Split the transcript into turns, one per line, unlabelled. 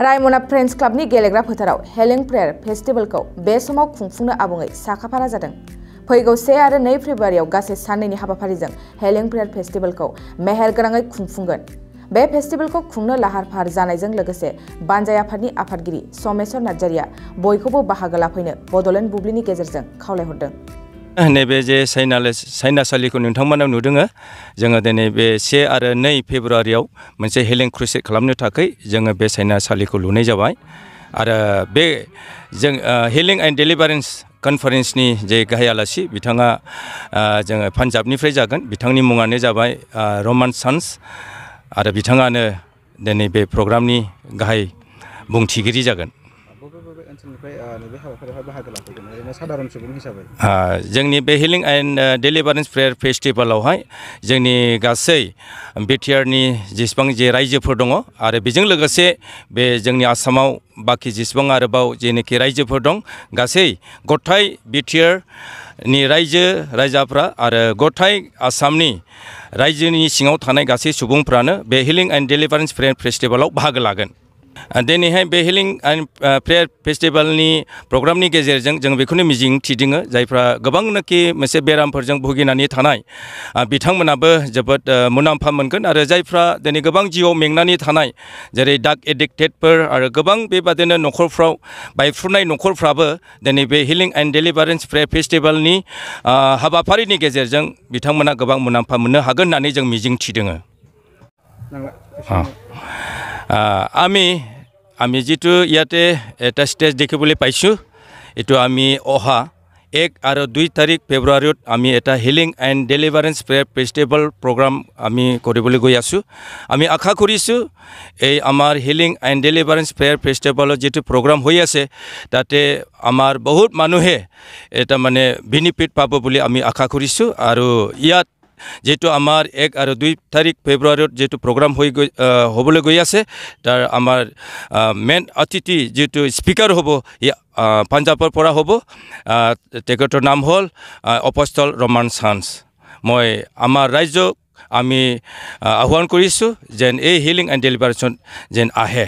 रायमना friends क्लाबनि गेलेग्रा फोथाराव हेलिं प्रेयार फेस्टिवलखौ बे समाव खुंफुंनो आबुङै साखाफारा जादों। फैगौ 1 आरो 2 फेब्रुआरियाव गासै साननैनि हाबाफारिजों हेलिं प्रेयार फेस्टिवलखौ मेहेरगोनाङै खुंफुंगोन। बे फेस्टिवलखौ खुंनो लाहार फाहार जानायजों लोगोसे बानजाय आफादनि आफादगिरि समेश्वर नार्जारिया बयखौबो बाहागो लाफैनो बड'लेण्ड बुब्लिनि गेजेरजों खावलायहरदों।
नैबे जे साइनासालिखौ नोंथांमोनाव नुदों जोङो दिनै बे 1 आरो 2 फेब्रुआरियाव मोनसे हेलिं क्रुसेड खालामनो थाखाय जोङो बे साइनासालिखौ लुनाय जाबाय आरो बे जों हिलिं एन्ड डेलिभारेन्स कनफारेन्सनि जे गाहाय आलासि बिथाङा जोङो पान्जाबनिफ्राय जागोन। बिथांनि मुङानो जाबाय रमान सान्स आरो बिथाङानो दिनै बे प्रग्रामनि गाहाय बुंथिगिरि जागोन। जोंनि बे हिलिं एन्ड डेलिभारेन्स प्रेयार फेस्टिवलावहाय जोंनि गासै बिटिआरनि जेसेबां जे रायजोफोर दङ आरो बेजों लोगोसे बे जोंनि आसामाव बाखि जेसेबां आरोबाव जेनोखि रायजोफोर दं गासै गथाय बिटिआरनि रायजाफ्रा आरो गथाय आसामनि रायजोनि सिङाव थानाय गासै सुबुंफ्रानो बे हिलिं एन्ड डेलिभारेन्स प्रेयार फेस्टिवलाव बाहागो लागोन। दिनैहाय बे हिलिं एन्ड प्रेयार फेस्टिवलनि प्रग्रामनि गेजेरजों जों बेखौनो मिजिं थिदोङो जायफ्रा गोबांनाखि मोनसे बेरामफोरजों भुगिनानै थानाय बिथांमोनाबो जोबोद मुलाम्फा मोनगोन आरो जायफ्रा दिनै गोबां जिउआव मेंनानै थानाय जेरै ड्राग एडिक्टेडफोर आरो गोबां बेबादिनो न'खरफ्राव बायफ्रुनाय न'खरफ्राबो दिनै बे हिलिं एन्ड डेलिभारेन्स प्रेयार फेस्टिवलनि हाबाफारिनि गेजेरजों बिथांमोना गोबां मुलाम्फा मोननो हागोन होननानै जों मिजिं थिदोङो। আমি যিটো ইয়াতে এটা ষ্টেজ দেখিবলৈ পাইছোঁ এইটো আমি অহা 1 আৰু 2 তাৰিখ ফেব্ৰুৱাৰীত আমি এটা healing and deliverance prayer festival program আমি কৰিবলৈ গৈ আছোঁ। আমি আশা কৰিছোঁ এই আমাৰ হিলিং এণ্ড ডেলিভাৰেন্স প্ৰেয়াৰ ফেষ্টিভেলৰ যিটো প্ৰগ্ৰাম হৈ আছে তাতে আমাৰ বহুত মানুহে এটা মানে বেনিফিট পাব বুলি আমি আশা কৰিছোঁ আৰু ইয়াত যেটো আমাৰ 1 আৰু 2 তাৰিখ ফেব্ৰুৱাৰীত যেটো প্ৰগ্ৰাম হ'বলৈ গৈ আছে তাৰ আমাৰ মেইন অতিথি যেটো স্পিকাৰ হ'ব পাঞ্জাবৰ পৰা হ'ব তেখেতৰ নাম হ'ল অপষ্টল ৰমান চান্স। মই আমাৰ ৰাজ্যক আমি আহ্বান কৰিছোঁ যেন এই হিলিং এণ্ড ডেলিভাৰেশ্যন যেন আহে।